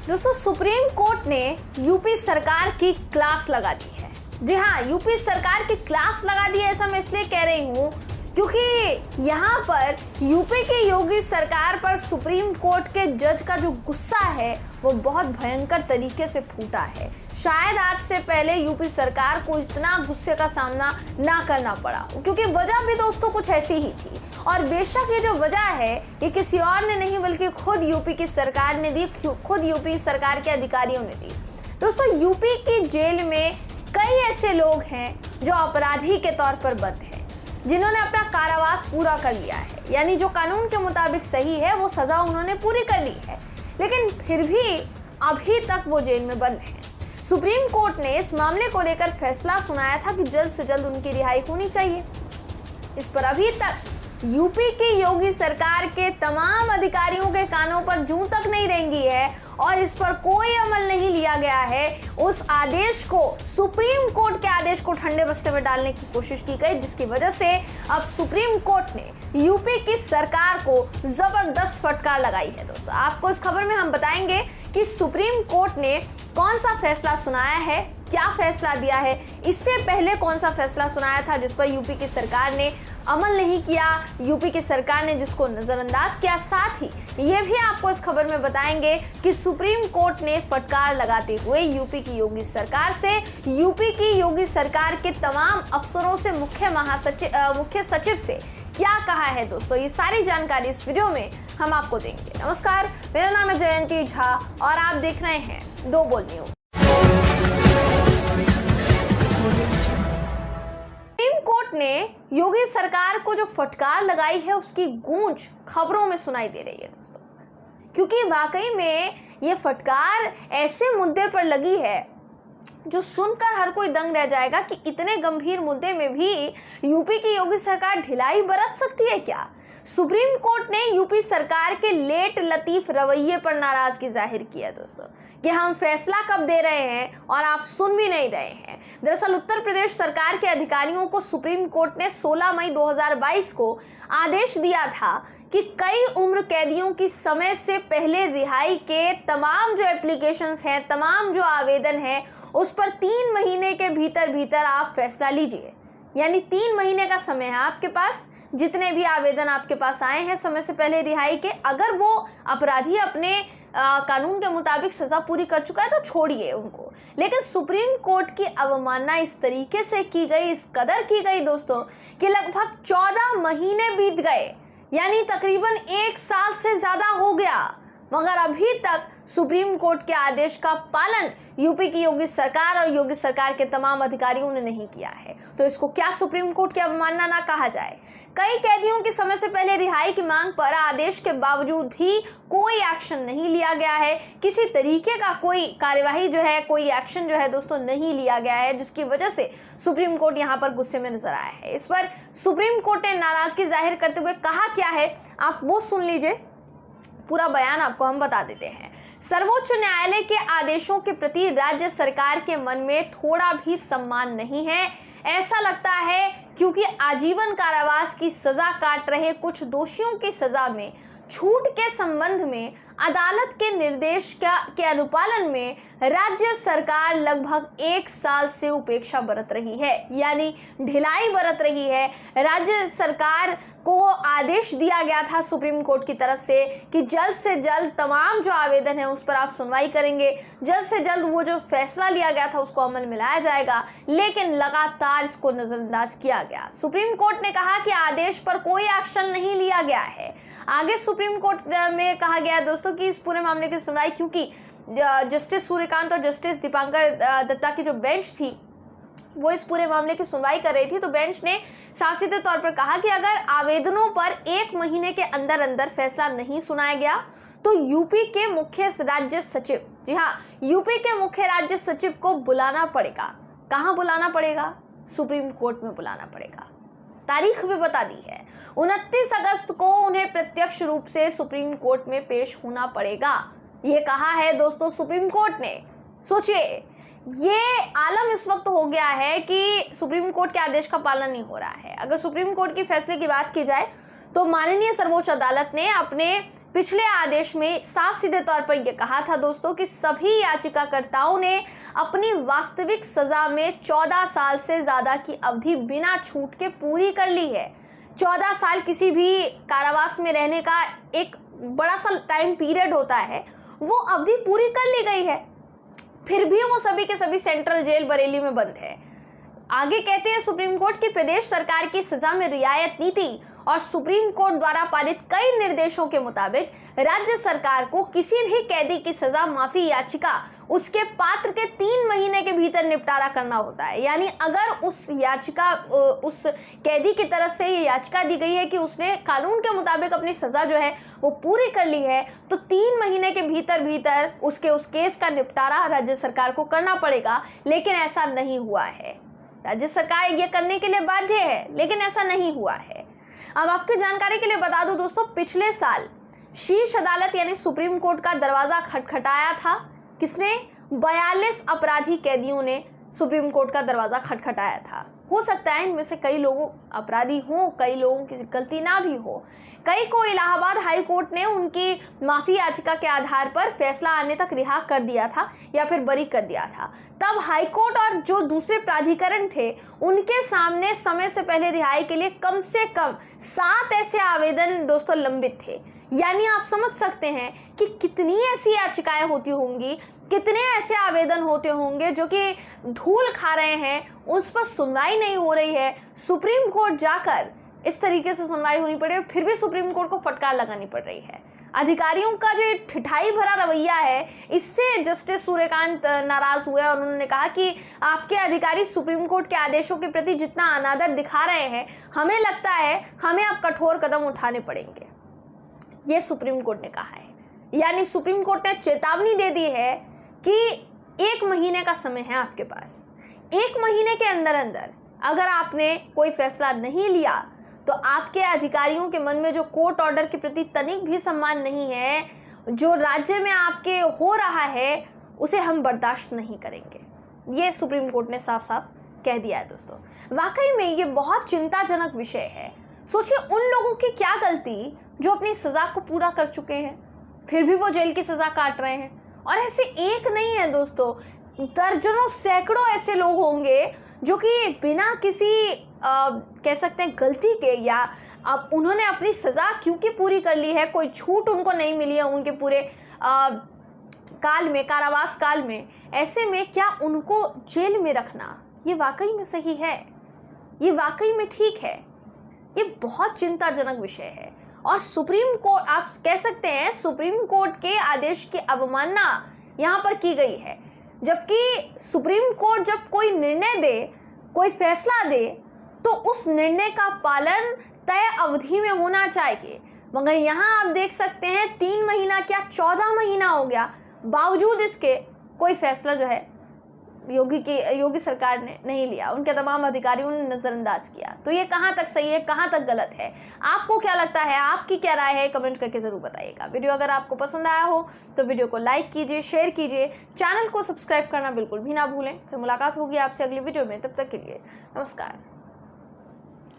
दोस्तों, supreme court ने UP सरकार की क्लास लगा दी है। जी हाँ, यूपी सरकार की क्लास लगा दी है। ऐसा मैं इसलिए कह रही हूँ क्योंकि यहाँ पर यूपी की योगी सरकार पर सुप्रीम कोर्ट के जज का जो गुस्सा है वो बहुत भयंकर तरीके से फूटा है। शायद आज से पहले यूपी सरकार को इतना गुस्से का सामना ना करना पड़ा हो, क्योंकि वजह भी दोस्तों कुछ ऐसी ही थी। और बेशक ये जो वजह है ये किसी और ने नहीं बल्कि खुद यूपी की सरकार ने दी, खुद यूपी सरकार के अधिकारियों ने दी। दोस्तों, यूपी की जेल में कई ऐसे लोग हैं जो अपराधी के तौर पर बंद हैं, जिन्होंने अपना कारावास पूरा कर लिया है, यानी जो कानून के मुताबिक सही है वो सजा उन्होंने पूरी कर ली है, लेकिन फिर भी अभी तक वो जेल में बंद हैं। सुप्रीम कोर्ट ने इस मामले को लेकर फैसला सुनाया था कि जल्द से जल्द उनकी रिहाई होनी चाहिए। इस पर अभी तक यूपी की योगी सरकार के तमाम अधिकारियों के कानों पर जूं तक नहीं रेंगी है और इस पर कोई अमल नहीं लिया गया है। उस आदेश को, सुप्रीम कोर्ट के आदेश को ठंडे बस्ते में डालने की कोशिश की गई, जिसकी वजह से अब सुप्रीम कोर्ट ने यूपी की सरकार को जबरदस्त फटकार लगाई है। दोस्तों, आपको इस खबर में हम बताएंगे कि सुप्रीम कोर्ट ने कौन सा फैसला सुनाया है, क्या फैसला दिया है, इससे पहले कौन सा फैसला सुनाया था जिस पर यूपी की सरकार ने अमल नहीं किया, यूपी की सरकार ने जिसको नजरअंदाज किया। साथ ही ये भी आपको इस खबर में बताएंगे कि सुप्रीम कोर्ट ने फटकार लगाते हुए यूपी की योगी सरकार से, यूपी की योगी सरकार के तमाम अफसरों से, मुख्य सचिव से क्या कहा है। दोस्तों, ये सारी जानकारी इस वीडियो में हम आपको देंगे। नमस्कार, मेरा नाम है जयंती झा और आप देख रहे हैं दो बोल न्यूज। सुप्रीम कोर्ट ने योगी सरकार को जो फटकार लगाई है उसकी गूंज खबरों में सुनाई दे रही है दोस्तों, क्योंकि वाकई में ये फटकार ऐसे मुद्दे पर लगी है जो सुनकर हर कोई दंग रह जाएगा कि इतने गंभीर मुद्दे में भी यूपी की योगी सरकार ढिलाई बरत सकती है क्या। सुप्रीम कोर्ट ने यूपी सरकार के लेट लतीफ रवैये पर नाराजगी जाहिर की है दोस्तों, कि हम फैसला कब दे रहे हैं और आप सुन भी नहीं रहे हैं। दरअसल उत्तर प्रदेश सरकार के अधिकारियों को सुप्रीम कोर्ट ने 16 मई 2022 को आदेश दिया था कि कई उम्र कैदियों की समय से पहले रिहाई के तमाम जो एप्लीकेशंस हैं, तमाम जो आवेदन हैं, उस पर 3 महीने के भीतर आप फैसला लीजिए। यानी 3 महीने का समय है आपके पास। जितने भी आवेदन आपके पास आए हैं समय से पहले रिहाई के, अगर वो अपराधी अपने कानून के मुताबिक सजा पूरी कर चुका है तो छोड़िए उनको। लेकिन सुप्रीम कोर्ट की अवमानना इस तरीके से की गई, इस कदर की गई दोस्तों, कि लगभग 14 महीने बीत गए, यानी तकरीबन 1 साल से ज्यादा हो गया, मगर अभी तक सुप्रीम कोर्ट के आदेश का पालन यूपी की योगी सरकार और योगी सरकार के तमाम अधिकारियों ने नहीं किया है। तो इसको क्या सुप्रीम कोर्ट की अवमानना ना कहा जाए। कई कैदियों की समय से पहले रिहाई की मांग पर आदेश के बावजूद भी कोई एक्शन नहीं लिया गया है, किसी तरीके का कोई कार्यवाही जो है, कोई एक्शन जो है दोस्तों नहीं लिया गया है, जिसकी वजह से सुप्रीम कोर्ट यहाँ पर गुस्से में नजर आया है। इस पर सुप्रीम कोर्ट ने नाराजगी जाहिर करते हुए कहा क्या है, आप वो सुन लीजिए, पूरा बयान आपको हम बता देते हैं। सर्वोच्च न्यायालय के आदेशों के प्रति राज्य सरकार के मन में थोड़ा भी सम्मान नहीं है। ऐसा लगता है क्योंकि आजीवन कारावास की सजा काट रहे कुछ दोषियों की सजा में छूट के संबंध में अदालत के निर्देश के अनुपालन में राज्य सरकार लगभग 1 साल से उपेक्षा बरत रही है, यानी ढिलाई बरत रही है। राज्य सरकार को आदेश दिया गया था सुप्रीम कोर्ट की तरफ से कि जल्द से जल्द तमाम जो आवेदन है उस पर आप सुनवाई करेंगे, जल्द से जल्द वो जो फैसला लिया गया था उसको अमल में लाया जाएगा, लेकिन लगातार इसको नजरअंदाज किया गया। सुप्रीम कोर्ट ने कहा कि आदेश पर कोई एक्शन नहीं लिया गया है। आगे सुप्रीम कोर्ट में कहा गया दोस्तों कि इस पूरे मामले की सुनवाई, क्योंकि जस्टिस सूर्यकांत और जस्टिस दीपांकर दत्ता की जो बेंच थी वो इस पूरे मामले की सुनवाई कर रही थी, तो बेंच ने साफ सीधे तौर पर कहा कि अगर आवेदनों पर 1 महीने के अंदर फैसला नहीं सुनाया गया तो यूपी के मुख्य राज्य सचिव, जी हाँ, यूपी के मुख्य राज्य सचिव को बुलाना पड़ेगा। कहाँ बुलाना पड़ेगा? सुप्रीम कोर्ट में बुलाना पड़ेगा। तारीख भी बता दी है, 29 अगस्त को उन्हें प्रत्यक्ष रूप से सुप्रीम कोर्ट में पेश होना पड़ेगा। ये कहा है दोस्तों सुप्रीम कोर्ट ने। सोचिए, ये आलम इस वक्त हो गया है कि सुप्रीम कोर्ट के आदेश का पालन नहीं हो रहा है। अगर सुप्रीम कोर्ट के फैसले की बात की जाए तो माननीय सर्वोच्च अदालत ने अपने पिछले आदेश में साफ सीधे तौर पर यह कहा था दोस्तों कि सभी याचिकाकर्ताओं ने अपनी वास्तविक सजा में 14 साल से ज़्यादा की अवधि बिना छूट के पूरी कर ली है। 14 साल किसी भी कारावास में रहने का एक बड़ा सा टाइम पीरियड होता है, वो अवधि पूरी कर ली गई है, फिर भी वो सभी के सभी सेंट्रल जेल बरेली में बंद है। आगे कहते हैं सुप्रीम कोर्ट की प्रदेश सरकार की सजा में रियायत नीति और सुप्रीम कोर्ट द्वारा पारित कई निर्देशों के मुताबिक राज्य सरकार को किसी भी कैदी की सजा माफी याचिका उसके पात्र के 3 महीने के भीतर निपटारा करना होता है। यानी अगर उस कैदी की तरफ से ये याचिका दी गई है कि उसने कानून के मुताबिक अपनी सजा जो है वो पूरी कर ली है, तो 3 महीने के भीतर उसके उस केस का निपटारा राज्य सरकार को करना पड़ेगा। लेकिन ऐसा नहीं हुआ है। राज्य सरकार ये करने के लिए बाध्य है, लेकिन ऐसा नहीं हुआ है। अब आपकी जानकारी के लिए बता दूं दोस्तों, पिछले साल शीर्ष अदालत यानी सुप्रीम कोर्ट का दरवाजा खटखटाया था। किसने? 42 अपराधी कैदियों ने सुप्रीम कोर्ट का दरवाजा खटखटाया था। हो सकता है इनमें से कई लोग अपराधी हों, कई लोगों की गलती ना भी हो। कई को इलाहाबाद हाई कोर्ट ने उनकी माफी याचिका के आधार पर फैसला आने तक रिहा कर दिया था या फिर बरी कर दिया था। तब हाई कोर्ट और जो दूसरे प्राधिकरण थे उनके सामने समय से पहले रिहाई के लिए कम से कम 7 ऐसे आवेदन दोस्तों लंबित थे। यानी आप समझ सकते हैं कि कितनी ऐसी याचिकाएं होती होंगी, कितने ऐसे आवेदन होते होंगे जो कि धूल खा रहे हैं, उस पर सुनवाई नहीं हो रही है। सुप्रीम कोर्ट जाकर इस तरीके से सुनवाई होनी पड़ रही है, फिर भी सुप्रीम कोर्ट को फटकार लगानी पड़ रही है। अधिकारियों का जो ठिठाई भरा रवैया है, इससे जस्टिस सूर्यकांत नाराज हुए और उन्होंने कहा कि आपके अधिकारी सुप्रीम कोर्ट के आदेशों के प्रति जितना अनादर दिखा रहे हैं, हमें लगता है हमें अब कठोर कदम उठाने पड़ेंगे। ये सुप्रीम कोर्ट ने कहा है। यानी सुप्रीम कोर्ट ने चेतावनी दे दी है कि 1 महीने का समय है आपके पास। 1 महीने के अंदर अगर आपने कोई फैसला नहीं लिया तो आपके अधिकारियों के मन में जो कोर्ट ऑर्डर के प्रति तनिक भी सम्मान नहीं है, जो राज्य में आपके हो रहा है, उसे हम बर्दाश्त नहीं करेंगे। ये सुप्रीम कोर्ट ने साफ साफ कह दिया है दोस्तों। वाकई में ये बहुत चिंताजनक विषय है। सोचिए उन लोगों की क्या गलती जो अपनी सजा को पूरा कर चुके हैं, फिर भी वो जेल की सजा काट रहे हैं। और ऐसे एक नहीं है दोस्तों, दर्जनों सैकड़ों ऐसे लोग होंगे जो कि बिना किसी कह सकते हैं गलती के, या अब उन्होंने अपनी सजा क्योंकि पूरी कर ली है, कोई छूट उनको नहीं मिली है उनके पूरे काल में, कारावास काल में, ऐसे में क्या उनको जेल में रखना ये वाकई में सही है? ये वाकई में ठीक है? ये बहुत चिंताजनक विषय है। और सुप्रीम कोर्ट, आप कह सकते हैं सुप्रीम कोर्ट के आदेश की अवमानना यहाँ पर की गई है। जबकि सुप्रीम कोर्ट जब कोई निर्णय दे, कोई फैसला दे, तो उस निर्णय का पालन तय अवधि में होना चाहिए। मगर यहाँ आप देख सकते हैं 3 महीना क्या 14 महीना हो गया, बावजूद इसके कोई फैसला जो है योगी सरकार ने नहीं लिया। उनके तमाम अधिकारियों ने नज़रअंदाज किया। तो ये कहाँ तक सही है, कहाँ तक गलत है? आपको क्या लगता है? आपकी क्या राय है? कमेंट करके ज़रूर बताइएगा। वीडियो अगर आपको पसंद आया हो तो वीडियो को लाइक कीजिए, शेयर कीजिए, चैनल को सब्सक्राइब करना बिल्कुल भी ना भूलें। फिर मुलाकात होगी आपसे अगली वीडियो में। तब तक के लिए नमस्कार।